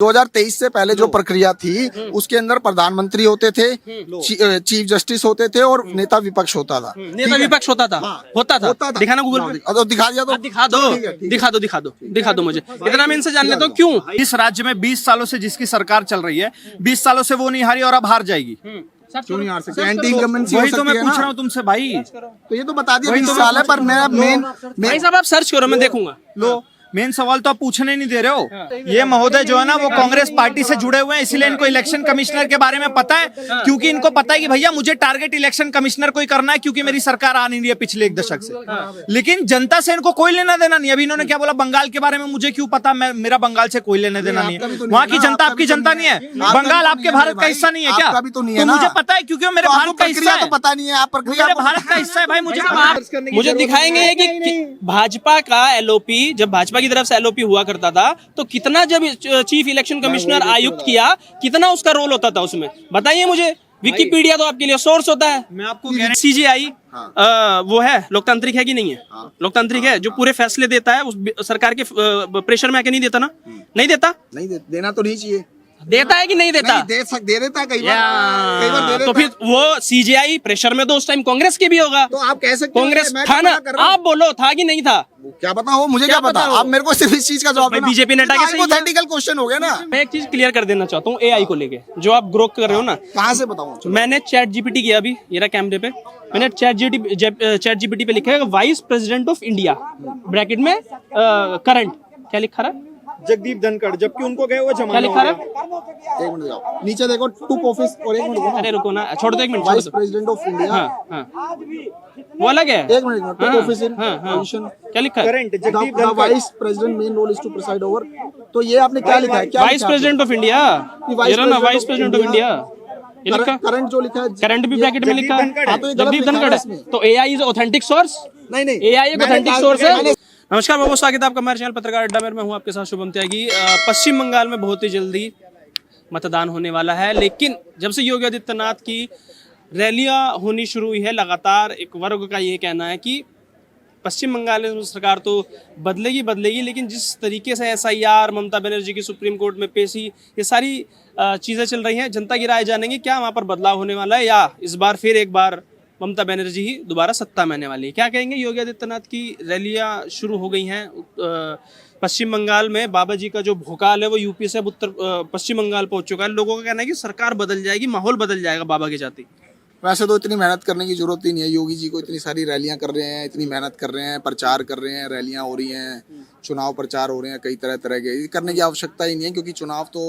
2023 से पहले जो प्रक्रिया थी उसके अंदर प्रधानमंत्री होते थे, चीफ जस्टिस होते थे और नेता विपक्ष होता था। नेता विपक्ष होता था। हाँ, होता था दिखाना गूगल पे। तो दिखा दिया, तो दिखा दो मुझे। इतना मैं इनसे जानने दो क्यों इस राज्य में 20 सालों से जिसकी सरकार चल रही है, 20 सालों से वो नहीं हारी और अब हार जाएगी। क्यों नहीं हार सकते? एंटी इनकम्बेंसी हो वही तो सकती मैं है पूछ ना। रहा हूँ तुमसे भाई। तो ये तो बता दिया 20 साल है, पर मैं भाई साहब आप सर्च करो, मैं देखूंगा। लो मेन सवाल तो आप पूछने नहीं दे रहे हो। ये महोदय जो है ना वो कांग्रेस पार्टी से जुड़े हुए हैं, इसलिए इनको इलेक्शन कमिश्नर के बारे में पता है, क्योंकि इनको पता है कि भैया मुझे टारगेट इलेक्शन कमिश्नर को ही करना है, क्योंकि मेरी सरकार आ नहीं रही है पिछले 1 दशक से। लेकिन जनता से इनको कोई लेना देना नहीं। अभी इन्होंने क्या बोला बंगाल के बारे में, मुझे क्यों पता, मेरा बंगाल से कोई लेना देना नहीं है। वहाँ की जनता आपकी जनता नहीं है। बंगाल आपके भारत का हिस्सा नहीं है क्या? तो मुझे पता है, क्योंकि मेरे भारत का हिस्सा है। पता नहीं है, आप प्रक्रिया मेरे भारत का हिस्सा है भाई। मुझे दिखाएंगे कि भाजपा का एलओपी, जब भाजपा की तरफ से एलओपी हुआ करता था तो कितना, जब चीफ इलेक्शन कमिश्नर आयुक्त किया, कितना उसका रोल होता था उसमें, बताइए मुझे। विकिपीडिया तो आपके लिए सोर्स होता है। मैं आपको सीजीआई वो है, लोकतांत्रिक है कि नहीं है? लोकतांत्रिक है, जो पूरे फैसले देता है, उस सरकार के प्रेशर में आके नहीं देता ना? नहीं देता? नहीं देना तो नहीं चाहिए। देता है कि नहीं देता? दे देता है कई बार दे देता। तो फिर वो सीजीआई प्रेशर में तो उस टाइम कांग्रेस के भी होगा। तो आप कह सकते हैं कांग्रेस था ना? आप बोलो था कि नहीं था? क्या पता हो, मुझे क्या पता। आप मेरे को सिर्फ इस चीज का जवाब देना। बीजेपी नेता के हाइपोथेटिकल क्वेश्चन हो गया ना। मैं एक चीज क्लियर कर देना चाहता हूँ एआई को लेके, जो आप ग्रोक कर रहे हो ना। कहाँ से बताऊँ? मैंने चैट जीपीटी किया अभी, ये रहा कैमरे पे। मैंने चैट जीपीटी पे लिखा है vice president of India, bracket में करंट, क्या लिखा रहा है? जगदीप धनखड़, जबकि उनको गए हुए क्या जमाना लिखा रहा है? एक मिनट जाओ नीचे देखो, टू ऑफिस और एक मिनट अरे रुको ना, छोड़ दो एक minute, vice president of India. हाँ वो अलग है। एक minute, to office in position, क्या लिखा है? Current Jagdeep the vice president main role is to preside over. तो ये आपने क्या लिखा है? क्या वाइस प्रेसिडेंट ऑफ इंडिया, ये रहा ना, वाइस प्रेसिडेंट ऑफ इंडिया। ये लिखा करंट जो लिखा है, करंट भी ब्रैकेट में लिखा है, तो ये गलत जगदीप लिखा है धनखड़ इसमें। है। तो एआई इज ऑथेंटिक सोर्स? नहीं एआई एक ऑथेंटिक सोर्स है। नमस्कार, बहुत बहुत स्वागत है आपका हमारे चैनल पत्रकार अड्डा में। मैं हूं आपके साथ शुभम त्यागी। पश्चिम बंगाल में बहुत ही जल्दी मतदान होने वाला है, लेकिन जब से योगी आदित्यनाथ की रैलियां होनी शुरू हुई है लगातार, एक वर्ग का ये कहना है कि पश्चिम बंगाल में सरकार तो बदलेगी, लेकिन जिस तरीके से एसआईआर, ममता बनर्जी की सुप्रीम कोर्ट में पेशी, ये सारी चीज़ें चल रही हैं, जनता की राय जानेंगे क्या वहाँ पर बदलाव होने वाला है, या इस बार फिर एक बार ममता बनर्जी ही दोबारा सत्ता में आने वाली है। क्या कहेंगे? योगी आदित्यनाथ की रैलियां शुरू हो गई हैं पश्चिम बंगाल में। बाबा जी का जो भोकाल है वो यूपी से उत्तर पश्चिम बंगाल पहुंच चुका है। लोगों का कहना है कि सरकार बदल जाएगी, माहौल बदल जाएगा बाबा के जाते। वैसे तो इतनी मेहनत करने की जरूरत ही नहीं है। योगी जी को इतनी सारी रैलियां कर रहे हैं, इतनी मेहनत कर रहे हैं, प्रचार कर रहे हैं, रैलियां हो रही हैं, चुनाव प्रचार हो रहे हैं, कई तरह के करने की आवश्यकता ही नहीं है, क्योंकि चुनाव तो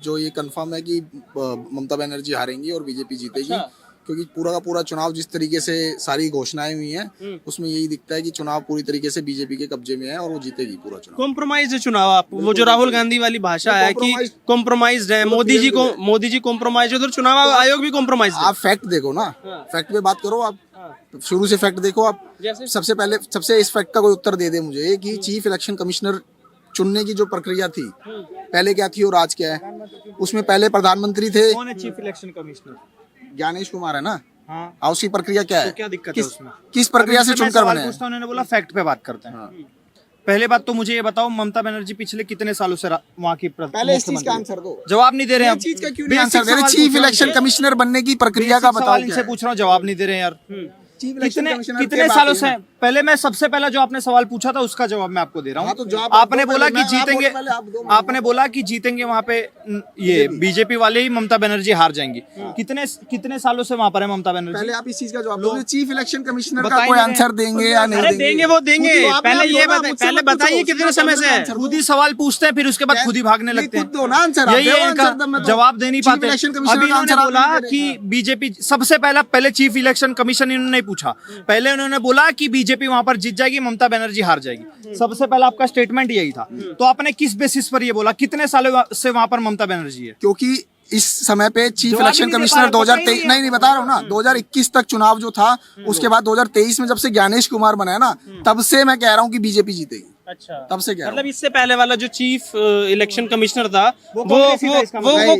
जो ये कंफर्म है कि ममता बनर्जी हारेंगी और बीजेपी जीतेगी। क्योंकि पूरा का पूरा चुनाव जिस तरीके से सारी घोषणाएं हुई हैं, उसमें यही दिखता है कि चुनाव पूरी तरीके से बीजेपी के कब्जे में है और वो जीतेगी पूरा चुनाव। कॉम्प्रोमाइज है चुनाव। आप वो जो राहुल गांधी वाली भाषा है कि कॉम्प्रोमाइज है, मोदी जी कॉम्प्रोमाइज है, तो चुनाव आयोग भी कॉम्प्रोमाइज है। आप फैक्ट देखो ना, फैक्ट पे बात करो। आप शुरू से फैक्ट देखो। आप सबसे इस फैक्ट का कोई उत्तर दे दे मुझे कि चीफ इलेक्शन कमिश्नर चुनने की जो प्रक्रिया थी, पहले क्या थी और आज क्या है। उसमें पहले प्रधानमंत्री थे। कौन है chief election commissioner? Gyanesh Kumar है ना। हाँ। उसकी प्रक्रिया क्या है? तो क्या दिक्कत है उसमें? किस प्रक्रिया से चुनकर बने हैं? उन्होंने बोला फैक्ट पे बात करते हैं। पहले बात तो मुझे ये बताओ, ममता बनर्जी पिछले कितने सालों से वहाँ की पहले इस चीज का आंसर दो। जवाब नहीं दे रहे हैं। चीज का क्यों नहीं आंसर दे रहे? चीफ इलेक्शन कमिश्नर बनने की प्रक्रिया का बताओ। इनसे पूछ रहा हूँ, जवाब नहीं दे रहे हैं यार। कितने सालों से? पहले मैं सबसे पहला जो आपने सवाल पूछा था उसका जवाब मैं आपको दे रहा हूँ। आपने बोला कि जीतेंगे, आपने बोला कि जीतेंगे वहाँ पे ये बीजेपी वाले ही, ममता बनर्जी हार जाएंगी। कितने सालों से वहाँ पर है ममता बनर्जी? पहले आप इस चीज का जवाब दो। चीफ इलेक्शन कमिश्नर का कोई आंसर देंगे या नहीं देंगे? वो देंगे। पहले ये पहले बताइए कितने समय से है। खुद ही सवाल पूछते हैं, फिर उसके बाद खुद ही भागने लगते हैं। दो ना आंसर, यही है इनका, जवाब दे नहीं पाते। अभी इन्होंने बोला कि बीजेपी सबसे पहले चीफ इलेक्शन कमीशन इन्होंने नहीं पूछा। पहले उन्होंने बोला कि बीजेपी वहां पर जीत जाएगी, ममता बनर्जी हार जाएगी। सबसे पहला आपका स्टेटमेंट यही था। तो आपने किस बेसिस पर ये बोला? कितने सालों से वहां पर ममता बनर्जी है? क्योंकि इस समय पे चीफ इलेक्शन कमिश्नर 2023 नहीं बता रहा हूँ ना, 2021 तक चुनाव जो था, उसके बाद 2023 में जब से ज्ञानेश कुमार बना है ना, तब से मैं कह रहा हूँ कि बीजेपी जीतेगी। अच्छा, तब से क्या मतलब इससे पहले वाला जो चीफ इलेक्शन कमिश्नर था वो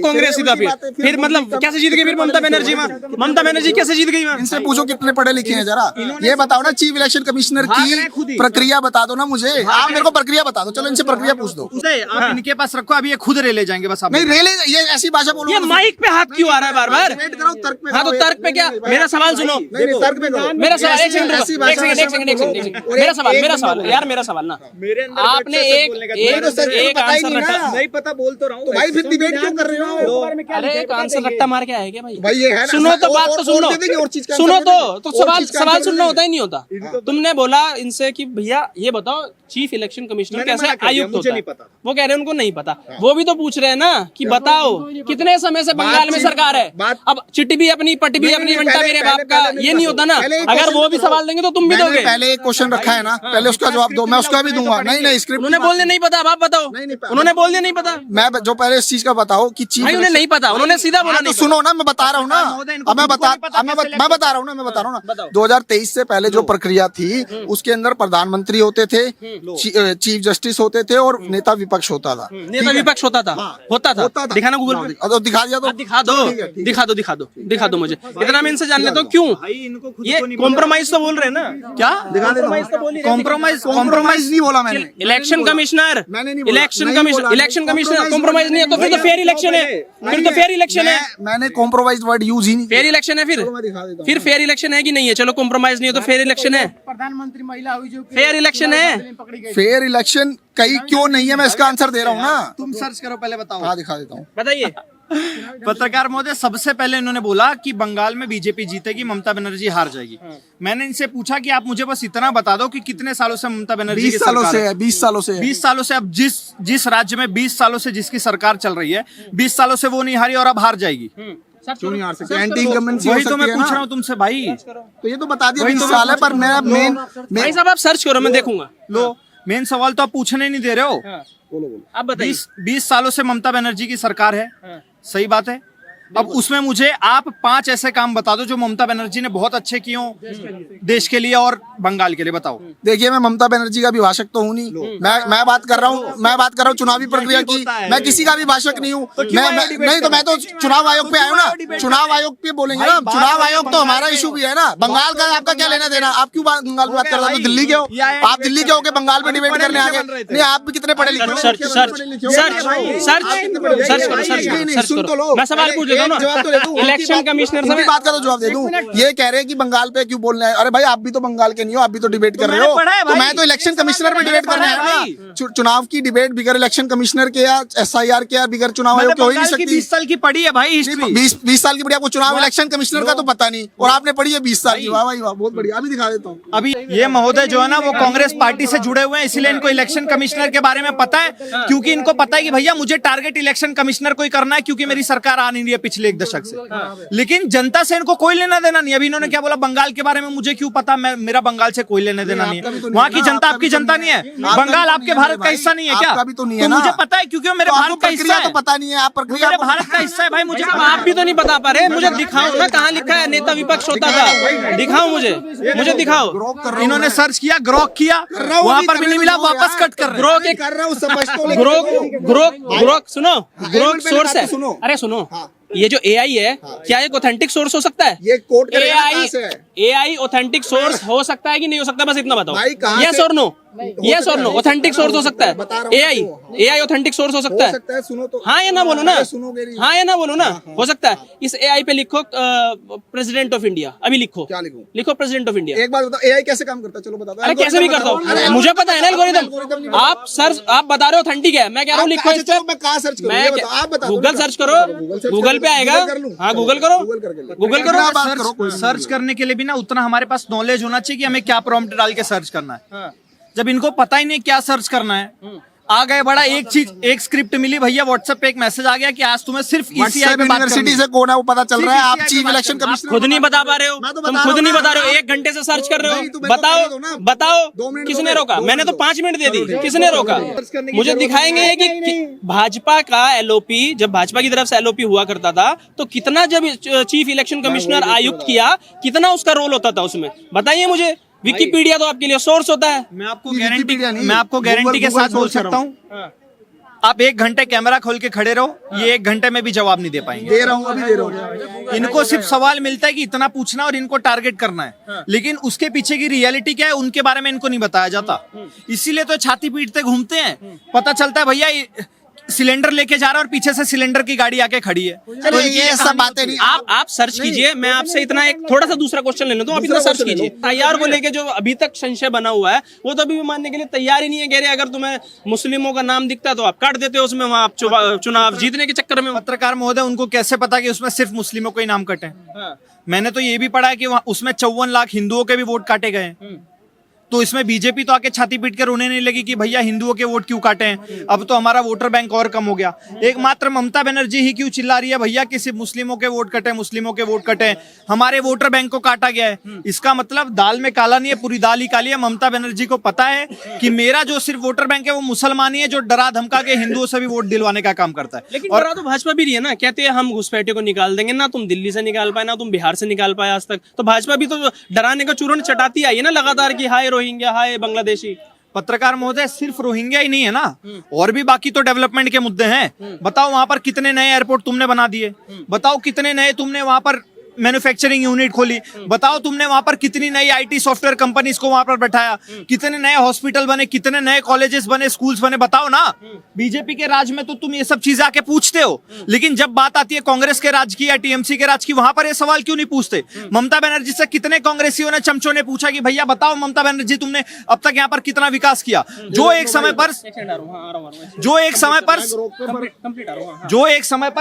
कांग्रेस ही था। फिर मतलब कैसे जीत गई फिर ममता बनर्जी वहाँ? ममता बनर्जी कैसे जीत गई वहाँ? इनसे पूछो कितने पढ़े लिखे हैं जरा, ये बताओ ना। चीफ इलेक्शन कमिश्नर की प्रक्रिया बता दो ना मुझे, आप मेरे को प्रक्रिया बता दो। चलो इनसे प्रक्रिया पूछ दो। आप इनके पास रखो, अभी ये खुद ले जाएंगे बस। आप नहीं रेले, ये ऐसी भाषा बोलो। ये माइक पे हाथ क्यों आ रहा है बार बार? तर्क में हाँ तो तर्क पे क्या? मेरा सवाल सुनो, तर्क में करो। मेरा सवाल एक सेकंड, मेरा सवाल यार, मेरा सवाल ना, आपने एक आंसर रट्टा नहीं पता बोल तो रहा हूँ भाई, फिर डिबेट क्यों कर रहे हो? अरे एक आंसर रट्टा मार के आएगा भाई? ये है ना, सुनो तो बात तो सुन लो, सुनो तो और सवाल सुनना होता ही नहीं होता। तुमने बोला इनसे कि भैया ये बताओ चीफ इलेक्शन कमिश्नर कैसे आयुक्त होता है? वो कह रहे हैं उनको नहीं पता। वो भी तो पूछ रहे हैं ना कि बताओ कितने समय से बंगाल में सरकार है, अब चिट्ठी भी अपनी पट्टी भी अपनी, घंटा मेरे बाप का, ये नहीं होता ना। अगर वो भी सवाल देंगे तो तुम भी दोगे। पहले एक क्वेश्चन रखा है ना, पहले उसका जवाब दो, मैं उसका भी दूंगा। नहीं स्क्रिप्ट उन्होंने बोलने नहीं पता, आप बताओ। उन्होंने बोलने नहीं पता, मैं जो पहले इस चीज का बताओ कि चीफ भाई उन्हें नहीं पता, उन्होंने सीधा बोला नहीं। सुनो ना, मैं बता रहा हूँ ना, अब मैं बता रहा हूँ ना 2023 से पहले जो प्रक्रिया थी उसके अंदर प्रधानमंत्री होते थे, चीफ जस्टिस होते थे और नेता विपक्ष होता था। नेता विपक्ष होता था। दिखाना गूगल पे, दिखा दिया तो दिखा दो मुझे। इतना मैं इनसे जान लेता हूँ क्यों ये कॉम्प्रोमाइज तो बोल रहे हैं ना? क्या दिखा देता हूँ? कॉम्प्रोमाइज नहीं बोला मैंने। इलेक्शन कमिश्नर, मैंने नहीं बोला। इलेक्शन कमिश्नर कॉम्प्रोमाइज नहीं है तो फिर तो फेयर इलेक्शन है, फिर तो फेयर इलेक्शन है। मैंने कॉम्प्रोमाइज वर्ड यूज ही नहीं किया। फेयर इलेक्शन है फिर फेयर इलेक्शन है कि नहीं है? चलो कॉम्प्रोमाइज नहीं है तो फेयर इलेक्शन है। प्रधानमंत्री महिला हुई जो फेयर इलेक्शन है। फेयर इलेक्शन कहीं क्यों नहीं है, मैं इसका आंसर दे रहा हूँ ना। तुम सर्च करो पहले, बताओ। हाँ दिखा देता हूँ। बताइए। पत्रकार महोदय, सबसे पहले इन्होंने बोला कि बंगाल में बीजेपी जीतेगी, ममता बनर्जी हार जाएगी। मैंने इनसे पूछा कि आप मुझे बस इतना बता दो कि कितने सालों से ममता बनर्जी 20 सालों से है। 20 सालों से अब जिस राज्य में 20 सालों से जिसकी सरकार चल रही है, 20 सालों से वो नहीं हारी और अब हार जाएगी। क्यों नहीं हार सकते? एंटी इनकम्बेंसी वही तो मैं पूछ रहा हूँ तुमसे भाई। तो ये तो बता दिया 20 साल है, पर मेरा मेन भाई साहब आप सर्च करो, मैं देखूंगा। लो, मेन सवाल तो आप पूछने नहीं दे रहे हो। बोलो। आप बताइए। 20 सालों से ममता बनर्जी की सरकार है, सही बात है। अब उसमें मुझे आप 5 ऐसे काम बता दो जो ममता बनर्जी ने बहुत अच्छे किए हों देश के लिए और बंगाल के लिए, बताओ। देखिए, मैं ममता बनर्जी का भी भाषक तो हूँ नहीं। मैं बात कर रहा हूँ चुनावी प्रक्रिया की। मैं किसी का भी भाषक नहीं हूँ। नहीं तो मैं तो चुनाव आयोग पे आया हूँ ना। चुनाव आयोग पे बोलेंगे ना, चुनाव आयोग तो हमारा इशू भी है ना। बंगाल का आपका क्या लेना देना? आप क्यों बंगाल में बात कर रहे हो? दिल्ली के हो आप? दिल्ली के होके बंगाल में डिबेट करने आ गए? नहीं, आप भी कितने पढ़े लिखे हो? मैं सवाल पूछ इलेक्शन कमिश्नर से बात का तो जवाब दे दूं। ये कह रहे हैं कि बंगाल पे क्यों बोलना है? अरे भाई, आप भी तो बंगाल के नहीं हो, आप भी तो डिबेट कर रहे हो। तो मैं तो इलेक्शन कमिश्नर पे डिबेट करने आया ना। चुनाव की डिबेट बिगर इलेक्शन कमिश्नर के या SIR के या बिगर चुनाव आयोग के हो ही नहीं सकती। 20 साल की पढ़ी है भाई हिस्ट्री। 20 साल की पढ़ी, आपको चुनाव इलेक्शन कमिश्नर का तो पता नहीं, और आपने पढ़ी है 20 साल की। वाह भाई वाह, बहुत बढ़िया। अभी दिखा देता हूँ। अभी ये महोदय जो है ना वो कांग्रेस पार्टी से जुड़े हुए हैं, इसलिए इनको इलेक्शन कमिश्नर के बारे में पता है। क्योंकि इनको पता है कि भैया मुझे टारगेट इलेक्शन कमिश्नर को ही करना है, क्योंकि मेरी सरकार आ नहीं रही है पिछले 1 दशक से। लेकिन जनता से इनको कोई लेना देना नहीं। अभी इन्होंने क्या बोला, बंगाल के बारे में मुझे क्यों पता, मेरा बंगाल से कोई लेना देना नहीं है। वहाँ की जनता आपकी जनता नहीं है। बंगाल आपके भारत का हिस्सा नहीं है क्या? तो मुझे पता है, क्योंकि मेरे भारत का हिस्सा है। तो पता नहीं है, आप प्रक्रिया मेरे भारत का हिस्सा है भाई। मुझे आप भी तो नहीं बता पा रहे। मुझे दिखाओ ना, कहाँ लिखा है नेता विपक्ष होता था? दिखाओ मुझे दिखाओ। इन्होंने सर्च किया, ग्रोक किया, वहाँ पर भी नहीं मिला, वापस कट कर ग्रोक सुनो, ग्रोक सोर्स है। अरे सुनो, ये जो AI है, क्या एक ऑथेंटिक सोर्स हो सकता है? ये कोड AI ऑथेंटिक सोर्स हो सकता है कि नहीं हो सकता? बस इतना बताओ। भाई यस और नो, यस और नो। ऑथेंटिक सोर्स हो सकता है? AI ऑथेंटिक सोर्स हो सकता है? सुनो तो, हाँ या ना बोलो ना, हाँ या ना बोलो ना। हो सकता है। इस AI पे लिखो प्रेसिडेंट ऑफ इंडिया, अभी लिखो। क्या लिखूं? लिखो प्रेसिडेंट ऑफ इंडिया। एक बात बताओ, AI कैसे काम करता है? चलो बता दो। अरे कैसे भी करता हूँ, मुझे पता है ना एल्गोरिथम। आप बता रहे हो ऑथेंटिक है, मैं कह रहा हूँ लिखो इस पे। मैं कहाँ सर्च करूँ? आप बताओ। गूगल सर्च करो, गूगल पे आएगा। हाँ गूगल करो, गूगल करो। सर्च करने के लिए भी ना उतना हमारे पास नॉलेज होना चाहिए कि हमें क्या प्रॉम्प्ट डाल के सर्च करना है। जब इनको पता ही नहीं क्या सर्च करना है, आ गए बड़ा एक स्क्रिप्ट मिली भैया, व्हाट्सएप पे एक मैसेज आ गया कि आज तुम्हें सिर्फ ECI पे बात यूनिवर्सिटी से कौन है वो पता चल रहा है। आप चीफ इलेक्शन कमिश्नर खुद नहीं बता पा रहे हो, तुम खुद नहीं बता रहे हो। 1 घंटे से सर्च कर रहे हो। बताओ किसने रोका? मैंने तो 5 मिनट दे दी, किसने रोका? मुझे दिखाएंगे कि भाजपा का LOP, जब भाजपा की तरफ से LOP हुआ करता था तो कितना, जब चीफ इलेक्शन कमिश्नर आयुक्त किया, कितना उसका रोल होता था उसमें? बताइए मुझे। विकिपीडिया तो आपके लिए सोर्स होता है। मैं आपको ये गारंटी Wikipedia नहीं, मैं आपको गारंटी के Google साथ बोल source कर सकता रहा हूँ, आप 1 घंटे कैमरा खोल के खड़े रहो, ये 1 घंटे में भी जवाब नहीं दे पाएंगे। दे रहा हूँ, अभी दे रहा हूँ। इनको सिर्फ सवाल मिलता है कि इतना पूछना और इनको टारगेट करना है, लेकिन उसके पीछे की रियलिटी क्या है उनके बारे में इनको नहीं बताया जाता। इसीलिए तो छाती पीटते घूमते हैं। पता चलता है भैया सिलेंडर लेके जा रहा है और पीछे से सिलेंडर की गाड़ी आके खड़ी है। चलो ये सब बातें नहीं, आप सर्च कीजिए। मैं आपसे इतना एक थोड़ा सा दूसरा क्वेश्चन ले लेता हूँ, आप इतना सर्च कीजिए। तैयार को लेके जो अभी तक संशय बना हुआ है वो तो अभी भी मानने के लिए तैयार ही नहीं है। कह रहे अगर तुम्हें मुस्लिमों का नाम दिखता है तो आप काट देते हो उसमें, वहाँ आप चुनाव जीतने के चक्कर में। पत्रकार महोदय, उनको कैसे पता कि उसमें सिर्फ मुस्लिमों को ही नाम कटे? मैंने तो ये भी पढ़ा है कि उसमें 54 लाख हिंदुओं के भी वोट काटे गए। तो इसमें बीजेपी तो आके छाती पीट के रोने नहीं लगी कि भैया हिंदुओं के वोट क्यों काटे हैं, अब तो हमारा वोटर बैंक और कम हो गया। एकमात्र ममता बनर्जी ही क्यों चिल्ला रही है भैया कि सिर्फ मुस्लिमों के वोट कटे, मुस्लिमों के वोट कटे, हमारे वोटर बैंक को काटा गया है। इसका मतलब दाल में काला नहीं है, पूरी दाल ही काली है। ममता बनर्जी को पता है कि मेरा जो सिर्फ वोटर बैंक है वो मुसलमान ही है, जो डरा धमका के हिंदुओं से भी वोट दिलवाने का काम करता है। लेकिन डरा तो भाजपा भी रही है ना, कहते हैं हम घुसपैठे को निकाल देंगे ना, तुम दिल्ली से निकाल पाए ना तुम बिहार से निकाल पाए आज तक। तो भाजपा भी तो डराने का चूरन चटाती आई है ना लगातार कि हाय रोहिंग्या, हाय बांग्लादेशी। पत्रकार महोदय, सिर्फ रोहिंग्या ही नहीं है ना, और भी बाकी तो डेवलपमेंट के मुद्दे हैं। बताओ वहां पर कितने नए एयरपोर्ट तुमने बना दिए, बताओ कितने नए तुमने वहां पर मैन्युफैक्चरिंग यूनिट खोली, बताओ तुमने वहां पर कितनी नई आईटी सॉफ्टवेयर कंपनीज को वहां पर बैठाया, कितने नए हॉस्पिटल बने, कितने नए कॉलेजेस बने, स्कूल्स बने, बताओ ना। बीजेपी के राज में तो तुम ये सब चीजें आके पूछते हो, लेकिन जब बात आती है कांग्रेस के राज की या टीएमसी के राज की, वहां पर ये सवाल क्यों नहीं पूछते? ममता बनर्जी से कितने कांग्रेसियों ने, चमचों ने पूछा कि भैया बताओ ममता बनर्जी तुमने अब तक यहाँ पर कितना विकास किया? जो एक समय पर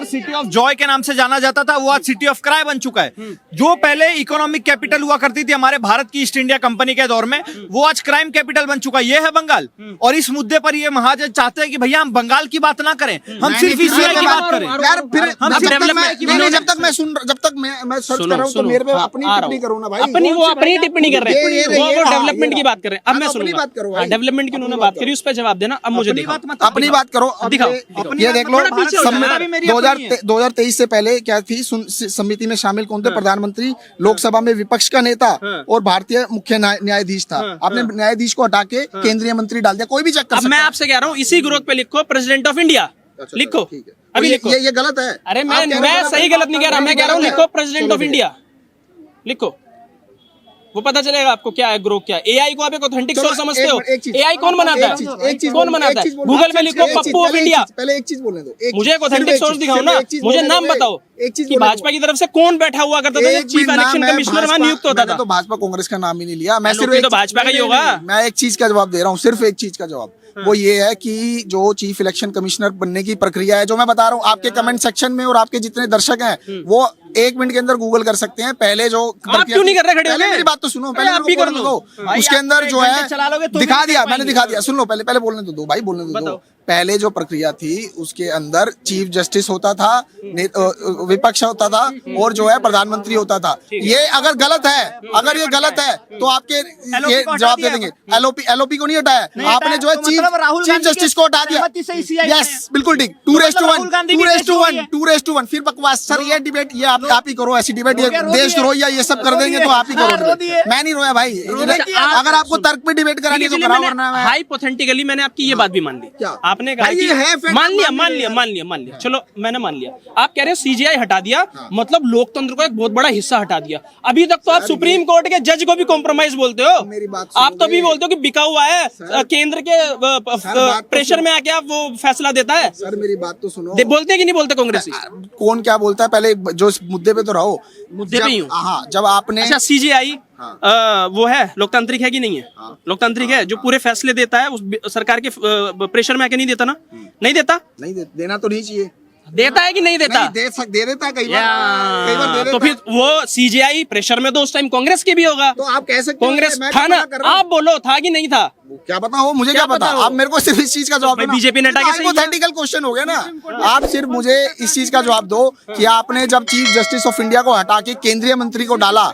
सिटी ऑफ जॉय के नाम से जाना जाता था वो आज सिटी ऑफ क्राई बन चुका है। जो पहले इकोनॉमिक कैपिटल हुआ करती थी हमारे भारत की ईस्ट इंडिया कंपनी के दौर में, वो आज क्राइम कैपिटल बन चुका है। ये है बंगाल, और इस मुद्दे पर ये महाजन चाहते हैं कि भैया हम बंगाल की बात ना करें, हम सिर्फ इसीआई की बात करें। यार फिर जब तक मैं सर्च कर रहा हूँ तो मेरे पे अपनी टिप्पणी करो ना भाई। अपनी टिप्पणी कर रहे हैं, वो डेवलपमेंट की बात कर रहे हैं। अब मैं सुनूंगा, डेवलपमेंट की उन्होंने बात करी, उस पर जवाब देना। अब मुझे अपनी बात करो, दिखाओ। ये देख लो 2023 से पहले क्या थी समिति में शामिल कौन थे? प्रधानमंत्री, लोकसभा में विपक्ष का नेता और भारतीय मुख्य न्यायाधीश था। आपने न्यायाधीश को हटा के केंद्रीय मंत्री डाल दिया, कोई भी चेक कर सकता है। मैं आपसे कह रहा हूँ इसी ग्रुप पे लिखो प्रेसिडेंट ऑफ इंडिया, लिखो अभी लिखो। ये गलत है। अरे मैं सही गलत नहीं कह रहा, मैं कह रहा हूँ लिखो प्रेसिडेंट ऑफ इंडिया, लिखो, वो पता चलेगा आपको क्या है ग्रुप क्या है। एआई को आप एक ऑथेंटिक सोर्स समझते हो? एआई कौन बनाता है? कौन बनाता है? गूगल में लिखो पप्पू ऑफ इंडिया। पहले एक चीज बोलने दो, मुझे एक ऑथेंटिक सोर्स दिखाओ ना, मुझे नाम बताओ कि भाजपा की तरफ से कौन बैठा हुआ करता था, चीफ इलेक्शन कमिश्नर वहां नियुक्त होता था। तो भाजपा कांग्रेस का नाम ही नहीं लिया, मैं सिर्फ तो भाजपा का ही होगा। मैं एक चीज का जवाब दे रहा हूँ, सिर्फ एक चीज का जवाब, वो ये है कि जो चीफ इलेक्शन कमिश्नर बनने की प्रक्रिया है, जो मैं बता रहा हूँ, आपके कमेंट सेक्शन में और आपके जितने दर्शक हैं वो 1 मिनट के अंदर गूगल कर सकते हैं। पहले जो आप क्यों नहीं कर रहे खड़े होके? मेरी बात तो सुनो, पहले आप भी कर दो। उसके अंदर जो है दिखा दिया, मैंने दिखा दिया। सुन लो, पहले बोलने तो दो भाई, बोलने तो दो। पहले जो प्रक्रिया थी उसके अंदर चीफ जस्टिस होता था, विपक्ष होता था, और जो है प्रधानमंत्री होता था। ये अगर गलत है, अगर ये गलत है तो आपके ये जवाब दे देंगे। एलओपी को नहीं हटाया आपने, जो है चीफ जस्टिस को हटा दिया। यस, बिल्कुल ठीक। 2:1 फिर बकवास। सर ये डिबेट ये आप ही करो, ऐसी डिबेट ये देशद्रोह या ये सब कर देंगे तो आप ही करो। मैं नहीं रोया भाई, अगर आपको तर्क पे डिबेट करानी है तो कराओ, वरना हाइपोथेटिकली मैंने आपकी ये बात भी मान ली। आपने कहा कि मान लिया, चलो मैंने मान लिया। आप कह रहे हो सीजीआई हटा दिया, मतलब लोकतंत्र को एक बहुत बड़ा हिस्सा हटा दिया। अभी तक तो आप सुप्रीम कोर्ट के जज को भी कॉम्प्रोमाइज बोलते हो। आप तो भी बोलते हो कि बिका हुआ है, केंद्र के प्रेशर में आके आप वो फैसला देता है। सर मेरी बात तो सुनो, बोलते हैं कि नहीं बोलते कांग्रेसी? कौन क्या बोलता है, पहले जो इस मुद्दे पे तो रहो। मुद्दे पे ही हूँ। हाँ, जब आपने अच्छा सीजीआई वो है लोकतांत्रिक है कि नहीं है? लोकतांत्रिक है, जो पूरे फैसले देता है उस सरकार के प्रेशर में आके नहीं देता ना? नहीं देता, नहीं देना तो नहीं चाहिए। देता है कि नहीं देता? दे देता है कई बार दे देता। तो फिर वो सीजीआई प्रेशर में तो उस टाइम कांग्रेस की भी होगा। तो आप कह सकते हो कांग्रेस था ना? आप बोलो था कि नहीं था? क्या पता हो, मुझे क्या पता, आप मेरे को सिर्फ इस चीज का जवाब भाई दो। बीजेपी ने हटा के सही है। हाइपोथेटिकल क्वेश्चन हो गया ना, आप सिर्फ मुझे इस चीज का जवाब दो कि आपने जब चीफ जस्टिस ऑफ इंडिया को हटा के केंद्रीय मंत्री को डाला,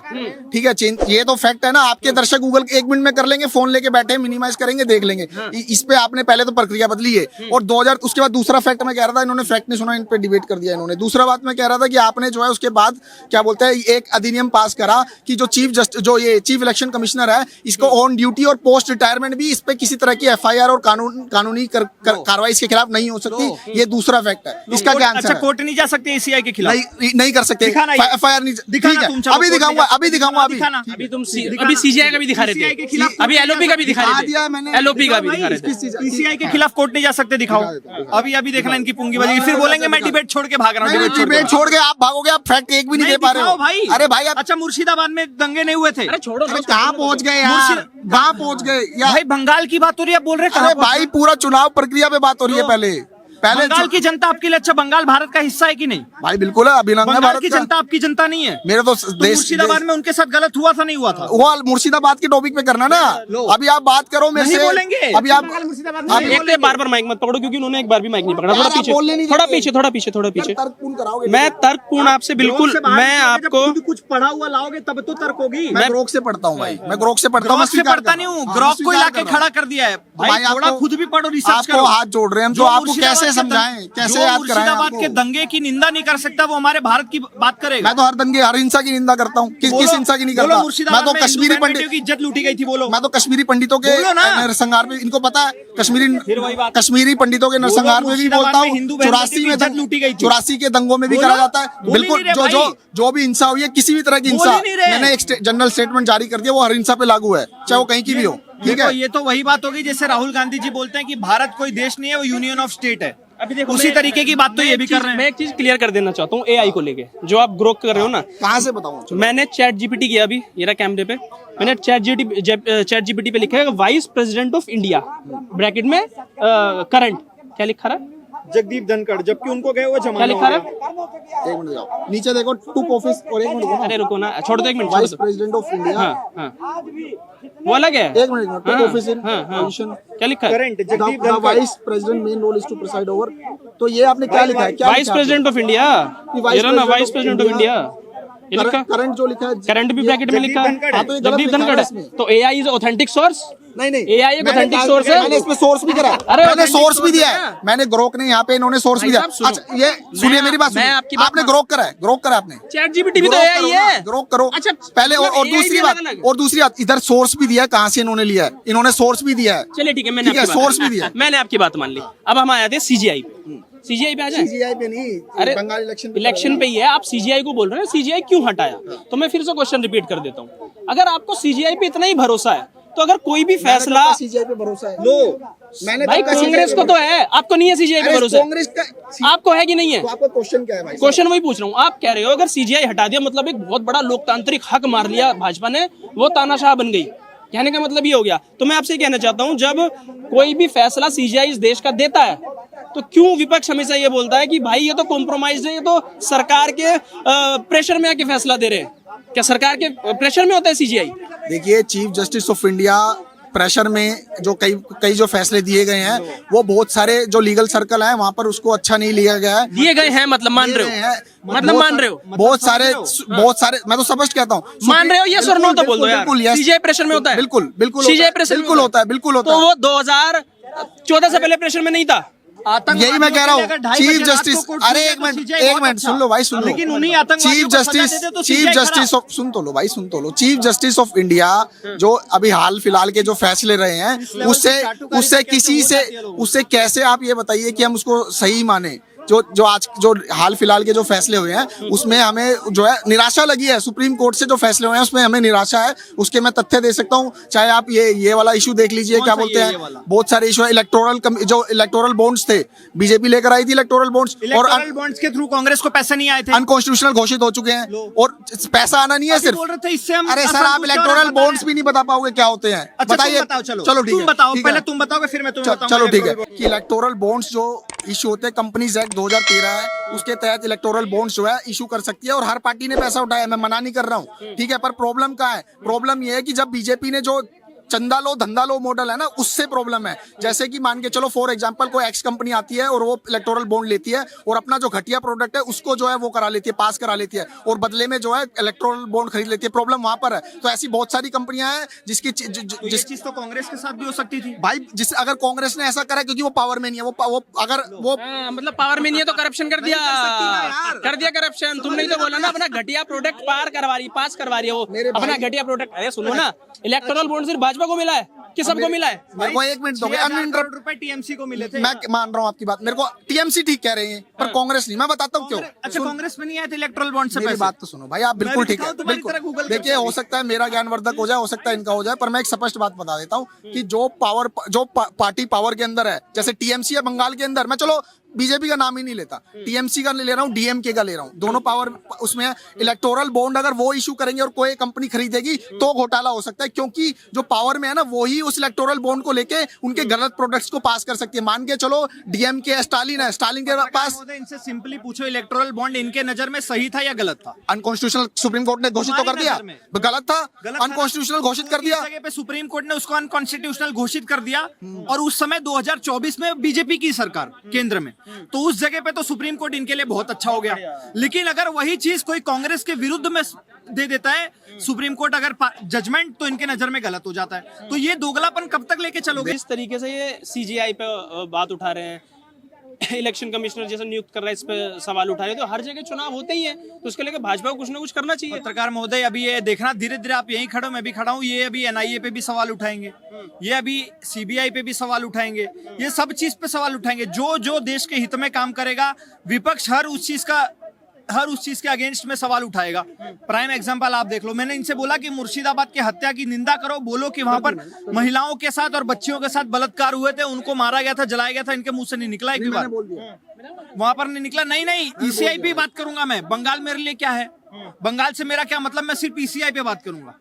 ठीक है, ये तो फैक्ट है ना, आपके दर्शक गूगल 1 मिनट में कर लेंगे, फोन लेके बैठे मिनिमाइज करेंगे, देख लेंगे। इस पे आपने पहले तो प्रक्रिया बदली है, और 2000 उसके बाद दूसरा फैक्ट मैं कह रहा था, इन्होंने फैक्ट नहीं सुना, इन पे डिबेट कर दिया इन्होंने। दूसरा बात मैं कह रहा था कि आपने जो है उसके बाद क्या बोलते हैं, एक अधिनियम पास करा कि जो चीफ इलेक्शन कमिश्नर है, इसको ऑन ड्यूटी और पोस्ट रिटायरमेंट भी इस पे किसी तरह की एफआईआर और कानूनी कार्रवाई इसके खिलाफ नहीं हो सकती। ये दूसरा फैक्ट है, इसका क्या आंसर है? कोर्ट नहीं जा सकते ACI के खिलाफ? नहीं कर सकते, एफआईआर नहीं, ठीक है, अभी दिखाऊंगा अभी तुम अभी CGI का भी दिखा रहे थे, अभी LOP का भी दिखा रहे थे, LOP का भी दिखा रहे थे। PCI के खिलाफ कोर्ट नहीं जा सकते, दिखाओ। अभी देखना इनकी पुंगी बजेगी, फिर बोलेंगे मैं डिबेट छोड़ के भाग रहा हूँ। डिबेट छोड़ के आप भागोगे, आप फैक्ट एक भी नहीं दे पा रहे हो भाई। अरे भाई आप अच्छा, मुर्शिदाबाद में दंगे नहीं हुए थे? अरे छोड़ो, कहाँ पहुंच गए यार, कहाँ पहुंच गए यार? भाई बंगाल की बात हो रही है, बोल रहे कहाँ अरे भाई पूरा चुनाव प्रक्रिया पे बात हो रही है। पहले बंगाल की जनता आपके लिए, अच्छा बंगाल भारत का हिस्सा है कि नहीं? भाई बिल्कुल है, अभिनंदन है बंगाल भारत की का। जनता आपकी जनता नहीं है? मेरे तो देश मुर्शिदाबाद में उनके साथ गलत हुआ था, नहीं हुआ था? वो मुर्शिदाबाद के टॉपिक पे करना ना, अभी आप बात करो मेरे नहीं से, बोलेंगे। अभी आप एक तो बार माइक मत पकड़ो, क्योंकि उन्होंने एक बार भी माइक नहीं पकड़ा। यार, आप बोलने नहीं थोड़ा देते। पीछे थोड़ा पीछे थोड़ा पीछे। तर्कपूर्ण कराओगे? मैं तर्कपूर्ण आपसे बिल्कुल, मैं आपको कुछ पढ़ा हुआ लाओगे तब तो तर्क होगी। मैं ग्रोक से पढ़ता हूँ भाई, मैं ग्रोक से पढ़ता हूँ, ग्रॉक से पढ़ता नहीं हूँ, ग्रॉक को इलाके खड़ा कर दिया है भाई। थोड़ा खुद भी पढ़ो, रिसर्च आपको करो। हाथ जोड़ रहे हैं हम, तो आपको कैसे समझाएं, कैसे याद कराएं मुर्शिदाबाद आपको? के दंगे की निंदा नहीं कर सकता, वो हमारे भारत की बात करेगा। मैं तो हर दंगे हर हिंसा की निंदा करता हूँ, किस हिंसा की नहीं बोलो, करता। मुर्शिदाबाद मैं तो में कश्मीरी हिंदू पंडित बहन की इज्जत लूटी गई थी, बोलो। मैं तो कश्मीरी पंडितों के बोलो ना। नरसंहार पे, इनको पता है, फिर वही बात। कश्मीरी पंडितों के नरसंहार में भी मुर्शिदाबाद बोलता में हूँ। हिंदू बहनों की 84 में इज्जत लूटी गई थी। 84 के दंगों में भी बोलो, करा जाता है, बोल ही बिल्कुल। नहीं रहे भाई। जो भी हिंसा हुई है, किसी भी तरह की बोल हिंसा, ही नहीं रहे। मैंने एक जनरल स्टेटमेंट जारी कर दिया, वो हर हिंसा पे लागू है, चाहे वो कहीं की भी हो, ठीक है। ये तो वही बात होगी जैसे राहुल गांधी जी बोलते हैं कि भारत कोई देश नहीं है, वो यूनियन ऑफ स्टेट है। अभी देखो, उसी तरीके की बात तो ये भी कर रहे मैं हैं। एक चीज क्लियर कर देना चाहता हूँ AI को लेके, जो आप ग्रोक कर रहे हो ना। कहाँ से बताऊँ? मैंने चैट GPT किया, अभी ये रहा कैमरे पे, मैंने चैट GPT पे लिखा है vice president of India bracket में करंट, क्या लिखा रहा है? जगदीप धनखड़, जबकि उनको गए हुए क्या जमाना लिखा रहा है? एक मिनट जाओ नीचे, देखो टू ऑफिस, और एक मिनट अरे रुको ना, छोड़ दो, एक मिनट छोड़ वाइस दो। प्रेसिडेंट ऑफ इंडिया, हाँ हाँ, वो अलग है। एक मिनट, टू ऑफिस इन हाँ, हाँ। पोजीशन, क्या लिखा है? Current Jagdeep the vice president main role is to preside over. तो ये आपने क्या लिखा है? क्या वाइस प्रेसिडेंट ऑफ इंडिया, ये रहा ना, वाइस प्रेसिडेंट ऑफ इंडिया, ये लिखा। करंट जो लिखा है, करंट भी ब्रैकेट में लिखा है, हाँ, तो ये गलत जगदीप लिखा है धनखड़ इसमें। है। तो AI इज ऑथेंटिक सोर्स? नहीं AI एक ऑथेंटिक सोर्स है। मैंने इसमें सोर्स भी करा है, अरे मैंने authentic सोर्स भी source दिया है है, ना। मैंने ग्रोक ने यहाँ पे इन्होंने सोर्स भी भाई दिया। साहब, अच्छा ये सुनिए मेरी बात, मैं सुनिए, आपकी बात आपने ग्रोक करा है, ग्रोक करा आपने। चैट GPT भी तो AI है। ग्रोक करो। अच्छा, पहले, और मतलब AI दूसरी भी बात, अलग-अलग। और दूसरी बात, इधर सोर्स भी दिया है, कहाँ से इन्होंने लिया है, इन्होंने सोर्स भी दिया है। चलिए ठीक है, मैंने ठीक है, आपकी source बात भी दिया है। मैंने आपकी बात मान ली। अब हम आए थे CGI पे। CGI पे आ जाए। CGI पे नहीं, अरे बंगाल इलेक्शन पे ही है, आप CGI को बोल रहे हैं, CGI क्यों हटाया? तो मैं फिर से क्वेश्चन रिपीट कर देता हूँ। अगर आपको CGI पे इतना ही भरोसा है, तो अगर कोई भी फैसला, CGI पे भरोसा है, लो मैंने भाई कांग्रेस को तो है, आपको नहीं है CGI पे भरोसा? कांग्रेस का आपको है कि नहीं है? तो आपका क्वेश्चन क्या है भाई? क्वेश्चन वही पूछ रहा हूँ। आप कह रहे हो अगर CGI हटा दिया मतलब एक बहुत बड़ा लोकतांत्रिक हक मार लिया भाजपा ने, वो तानाशाह बन गई, कहने का मतलब ये हो गया। तो मैं आपसे कहना चाहता हूँ, जब कोई भी फैसला CGI इस देश का देता है, तो क्यों विपक्ष हमेशा ये बोलता है कि भाई ये तो कॉम्प्रोमाइज है, ये तो सरकार के प्रेशर में आके फैसला दे रहे हैं? क्या सरकार के प्रेशर में होता है CGI? देखिए, chief justice of India pressure में जो कई जो फैसले दिए गए हैं, वो बहुत सारे जो लीगल सर्कल है वहां पर उसको अच्छा नहीं लिया गया है। दिए गए हैं मतलब मान रहे हो? मतलब मान रहे हो? बहुत सारे मैं तो स्पष्ट कहता हूँ, मान रहे हो? ये और नो तो बोल दो यार। CGI प्रेशर में होता है? बिल्कुल बिल्कुल CGI प्रेशर बिल्कुल होता है, बिल्कुल होता तो है। वो 2014 से पहले प्रेशर में नहीं था? यही मैं कह रहा हूँ, चीफ जस्टिस, अरे एक मिनट सुन लो भाई, सुन लो। लेकिन उन्हीं चीफ जस्टिस ऑफ, सुन तो लो भाई, सुन तो लो। चीफ जस्टिस ऑफ इंडिया जो अभी हाल फिलहाल के जो फैसले रहे हैं, उससे कैसे आप ये बताइए कि हम उसको सही माने? जो हाल फिलहाल के जो फैसले हुए हैं, उसमें हमें जो है निराशा लगी है। सुप्रीम कोर्ट से जो फैसले हुए हैं उसमें हमें निराशा है। उसके मैं तथ्य दे सकता हूँ, चाहे आप ये वाला इशू देख लीजिए, क्या बोलते हैं, बहुत सारे इशू है। इलेक्टोरल बॉन्ड्स थे, बीजेपी लेकर आई थी इलेक्टोरल बॉन्ड्स, और बॉन्ड्स के थ्रू कांग्रेस को पैसे नहीं आए थे, अनकॉन्स्टिट्यूशनल घोषित हो चुके हैं। और पैसा आना नहीं है सिर्फ, बोल रहे थे इससे हम, अरे सर आप इलेक्टोरल बॉन्ड्स भी नहीं बता पाओगे क्या होते हैं, बताइए। चलो ठीक है, बताओ पहले, तुम बताओगे फिर मैं तुम्हें बताऊंगा। चलो ठीक है, कि इलेक्टोरल बॉन्ड्स जो इशू होते हैं, कंपनीज एक्ट 2013 है, उसके तहत इलेक्टोरल बॉन्ड्स जो है इशू कर सकती है, और हर पार्टी ने पैसा उठाया, मैं मना नहीं कर रहा हूँ, ठीक है। पर प्रॉब्लम क्या है? प्रॉब्लम ये है कि जब बीजेपी ने जो चंदा लो धंधा लो मॉडल है ना, उससे प्रॉब्लम है। जैसे कि मान के चलो फॉर एग्जांपल कोई एक्स कंपनी आती है और वो इलेक्टोरल बॉन्ड लेती है और अपना जो घटिया प्रोडक्ट है उसको जो है वो करा लेती है, पास करा लेती है और बदले में जो है इलेक्टोरल बॉन्ड खरीद लेती है। प्रॉब्लम वहां पर है। तो ऐसी बहुत सारी कंपनियां हैं जिसकी तो ये चीज तो कांग्रेस के साथ भी हो सकती थी भाई, जिस अगर कांग्रेस ने ऐसा करा, क्योंकि वो पावर में नहीं है, वो अगर वो मतलब पावर में नहीं है तो करप्शन कर दिया, कर दिया करप्शन। तुमने ही तो बोला ना अपना घटिया प्रोडक्ट पास करवा रही है वो अपना घटिया प्रोडक्ट। अरे सुनो ना, इलेक्टोरल बॉन्ड सिर्फ भाजपा को मिला है कि सबको मिला है? मेरे को 1 मिनट दोगे? 6,000 करोड़ रुपए टीएमसी को मिले थे। मैं मान रहा हूँ आपकी बात, मेरे को टीएमसी ठीक कह रहे हैं पर कांग्रेस नहीं। मैं बताता हूँ क्यों। अच्छा, कांग्रेस में नहीं आए थे इलेक्टोरल बॉन्ड से मेरी पैसे? बात तो सुनो भाई, आप बिल्कुल ठीक है, बिल्कुल। देखिए हो सकता है मेरा ज्ञानवर्धक हो जाए, हो सकता है इनका हो जाए, पर मैं एक स्पष्ट बात बता देता हूँ कि जो पार्टी पावर के अंदर है, जैसे टीएमसी है बंगाल के अंदर, मैं चलो बीजेपी का नाम ही नहीं लेता, टीएमसी का ले रहा हूँ, डीएमके का ले रहा हूँ, दोनों पावर उसमें है। इलेक्टोरल बॉन्ड अगर वो इशू करेंगे और कोई कंपनी खरीदेगी तो घोटाला हो सकता है, क्योंकि जो पावर में है ना वो ही उस इलेक्टोरल बॉन्ड को लेके उनके गलत प्रोडक्ट्स को पास कर सकती है। मान के चलो डीएमके स्टालिन है, स्टालिन के पास इनसे सिंपली पूछो, इलेक्टोरल बॉन्ड इनके नजर में सही था या गलत था? अनकॉन्स्टिट्यूशनल सुप्रीम कोर्ट ने घोषित तो कर दिया, गलत था, अनकॉन्स्टिट्यूशनल घोषित कर दिया। जगह पे सुप्रीम कोर्ट ने उसको अनकॉन्स्टिट्यूशनल घोषित कर दिया और उस समय 2024 में बीजेपी की सरकार केंद्र में, तो उस जगह पे तो सुप्रीम कोर्ट इनके लिए बहुत अच्छा हो गया। लेकिन अगर वही चीज कोई कांग्रेस के विरुद्ध में दे देता है सुप्रीम कोर्ट अगर जजमेंट, तो इनके नजर में गलत हो जाता है। तो ये दोगलापन कब तक लेके चलोगे? इस तरीके से ये सीजीआई पे बात उठा रहे हैं, इलेक्शन कमिश्नर जैसा नियुक्त कर रहा है, इस पे सवाल उठा रहे हैं। तो हर जगह चुनाव होते ही है, तो उसके लेकर भाजपा को कुछ ना कुछ करना चाहिए। पत्रकार महोदय, अभी ये देखना, धीरे धीरे आप यहीं खड़ो, मैं भी खड़ा हूँ, ये अभी एनआईए पे भी सवाल उठाएंगे, ये अभी सीबीआई पे भी सवाल उठाएंगे, ये सब चीज पे सवाल उठाएंगे। जो देश के हित में काम करेगा, विपक्ष हर उस चीज के अगेंस्ट में सवाल उठाएगा। प्राइम एग्जांपल आप देख लो, मैंने इनसे बोला कि मुर्शिदाबाद की हत्या की निंदा करो, बोलो कि वहां पर महिलाओं के साथ और बच्चियों के साथ बलात्कार हुए थे, उनको मारा गया था, जलाया गया था, इनके मुंह से नहीं निकला एक भी बार, वहां पर नहीं निकला। नहीं ईसीआई पे बात करूंगा मैं, बंगाल मेरे लिए क्या है, बंगाल से मेरा क्या मतलब, मैं सिर्फ ईसीआई पे बात करूंगा।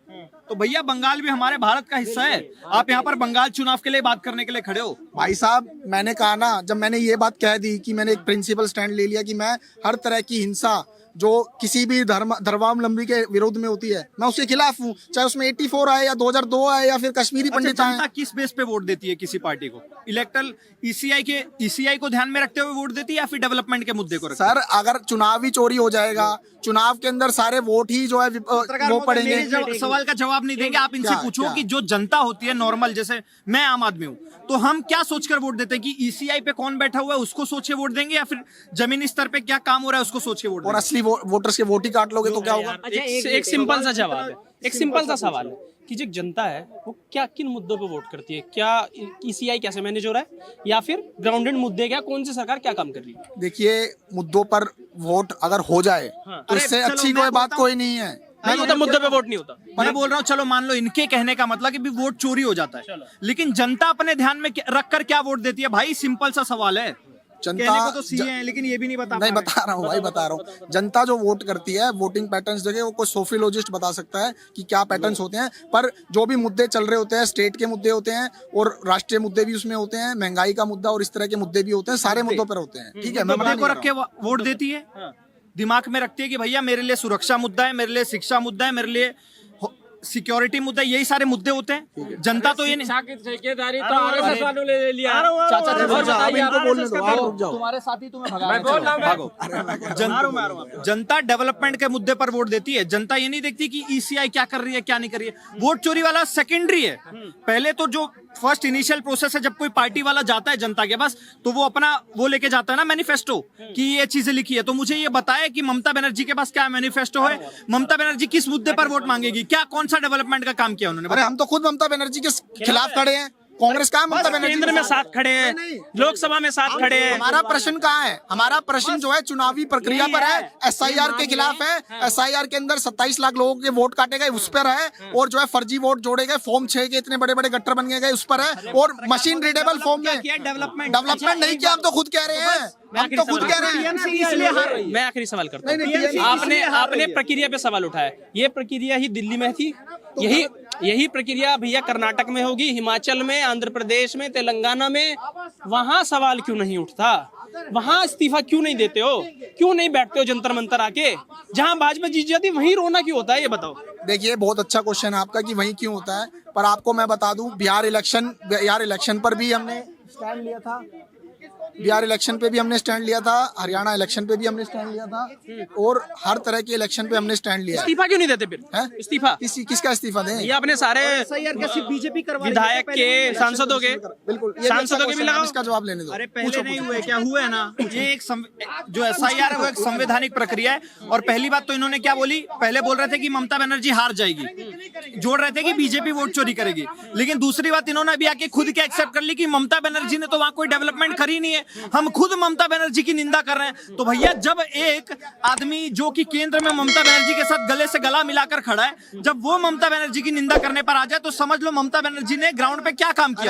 तो भैया बंगाल भी हमारे भारत का हिस्सा है, आप यहाँ पर बंगाल चुनाव के लिए बात करने के लिए खड़े हो? भाई साहब, मैंने कहा ना, जब मैंने ये बात कह दी कि मैंने एक प्रिंसिपल स्टैंड ले लिया कि मैं हर तरह की हिंसा जो किसी भी धर्मावलंबी के विरोध में होती है, मैं उसके खिलाफ हूँ, चाहे उसमें 84 आए या 2002 आए या फिर कश्मीरी पंडित आए। जनता किस बेस पे वोट देती है किसी पार्टी को? इलेक्टरल ईसीआई को ध्यान में रखते हुए वोट देती है या फिर डेवलपमेंट के मुद्दे को रखते? सर, अगर चुनावी चोरी हो जाएगा, चुनाव के अंदर सारे वोट ही जो है वो पड़ेंगे। मेरे सवाल का जवाब नहीं देंगे आप, इनसे पूछो कि जो जनता होती है नॉर्मल, जैसे मैं आम आदमी हूँ, तो हम क्या सोचकर वोट देते हैं कि ईसीआई पे कौन बैठा हुआ है उसको सोच के वोट देंगे, या फिर जमीनी स्तर पे क्या काम हो रहा है उसको सोच के वोट? और असली वोटर्स के वोट ही काट लोगे तो क्या होगा? एक सिंपल सा जवाब है, एक सिंपल सा सवाल है कि जो जनता है वो क्या किन मुद्दों पे वोट करती है, क्या ईसीआई कैसे मैनेज हो रहा है, या फिर ग्राउंडेड मुद्दे क्या, कौन सी सरकार क्या काम कर रही है? देखिए, मुद्दों पर वोट अगर हो जाए तो इससे अच्छी कोई बात कोई नहीं है। नहीं होता, मुद्दे पे वोट नहीं होता। मैं बोल रहा हूँ, चलो मान लो इनके कहने का मतलब कि भी वोट चोरी हो जाता है, लेकिन जनता अपने ध्यान में रखकर क्या वोट देती है? भाई सिंपल सा सवाल है। जनता कहने को तो सीए हैं, लेकिन ये भी नहीं बता रहा हूँ भाई, बता रहा हूँ। जनता जो वोट करती है, वोटिंग पैटर्न्स देखे, वो कोई सोफियोलॉजिस्ट बता सकता है कि क्या पैटर्न्स होते हैं, पर जो भी मुद्दे चल रहे होते हैं, स्टेट के मुद्दे होते हैं और राष्ट्रीय मुद्दे भी उसमें होते हैं, महंगाई का मुद्दा और इस तरह के मुद्दे भी होते हैं, सारे मुद्दों पर होते हैं। ठीक है, मुद्दे को रख के वोट देती है, दिमाग में रखती है कि भैया मेरे लिए सुरक्षा मुद्दा है, मेरे लिए शिक्षा मुद्दा है, मेरे लिए सिक्योरिटी मुद्दा, यही सारे मुद्दे होते हैं। जनता तो ये ठेकेदारी तो आरएसएस वालों ने ले लिया। तुम्हारे साथी तुम्हें भागो। जनता डेवलपमेंट के मुद्दे पर वोट देती है। जनता ये नहीं देखती कि ईसीआई क्या कर रही है, क्या नहीं कर रही है। वोट चोरी वाला सेकेंडरी है। पहले तो जो फर्स्ट इनिशियल प्रोसेस है, जब कोई पार्टी वाला जाता है जनता के पास, तो वो अपना वो लेके जाता है ना मैनिफेस्टो, कि ये चीजें लिखी है, तो मुझे ये बताए कि ममता बनर्जी के पास क्या मैनिफेस्टो है, ममता बनर्जी किस मुद्दे पर वोट मांगेगी, क्या कौन सा डेवलपमेंट का काम किया उन्होंने? अरे हम तो खुद ममता बनर्जी के खिलाफ खड़े हैं, कांग्रेस कहाँ ममता बनर्जी केंद्र में साथ खड़े हैं, लोकसभा में साथ खड़े हैं। हमारा प्रश्न कहाँ है? हमारा प्रश्न जो है चुनावी प्रक्रिया पर है, एसआईआर के खिलाफ है। एसआईआर के अंदर 27 लाख लोगों के वोट काटे गए, उस पर है, और जो है फर्जी वोट जोड़े गए, फॉर्म 6 के इतने बड़े बड़े गट्टर बन गए, उस पर है, और मशीन रीडेबल फॉर्म में डेवलपमेंट नहीं किया। हम तो खुद कह रहे हैं, हम तो खुद कह रहे हैं। मैं आखिरी सवाल करता हूँ, आपने प्रक्रिया पे सवाल उठाया, ये प्रक्रिया ही दिल्ली में थी, यही प्रक्रिया भैया कर्नाटक में होगी, हिमाचल में, आंध्र प्रदेश में, तेलंगाना में, वहां सवाल क्यों नहीं उठता? वहां इस्तीफा क्यों नहीं देते हो, क्यों नहीं बैठते हो जंतर मंतर आके, जहां भाजपा जीत जाती वहीं रोना क्यों होता है, ये बताओ। देखिए बहुत अच्छा क्वेश्चन है आपका कि वही क्यों होता है, पर आपको मैं बता दूं बिहार इलेक्शन पर भी हमने स्टैंड लिया था, बिहार इलेक्शन पे भी हमने स्टैंड लिया था, हरियाणा इलेक्शन पे भी हमने स्टैंड लिया था, और हर तरह के इलेक्शन पे हमने स्टैंड लिया है। इस्तीफा क्यों नहीं देते फिर? हैं? इस्तीफा किसका इस्तीफा दें? ये अपने सारे बीजेपी विधायक के, सांसदों के, बिल्कुल, ये सांसदों के भी लगाओ। इसका जवाब लेने दो। अरे पहले नहीं हुए, क्या हुए है ना, ये एक जो SIR है वो एक संवैधानिक प्रक्रिया है। और पहली बात तो इन्होंने क्या बोली, पहले बोल रहे थे कि ममता बनर्जी हार जाएगी, जोड़ रहे थे कि बीजेपी वोट चोरी करेगी। लेकिन दूसरी बात इन्होंने अभी आके खुद क्या एक्सेप्ट कर ली कि ममता बनर्जी ने तो वहां कोई डेवलपमेंट करी नहीं है, हम खुद ममता बनर्जी की निंदा कर रहे हैं। तो भैया जब एक आदमी जो कि केंद्र में ममता बनर्जी के साथ गले से गला मिलाकर खड़ा है, जब वो ममता बनर्जी की निंदा करने पर आ जाए तो समझ लो ममता बनर्जी ने ग्राउंड पे क्या काम किया।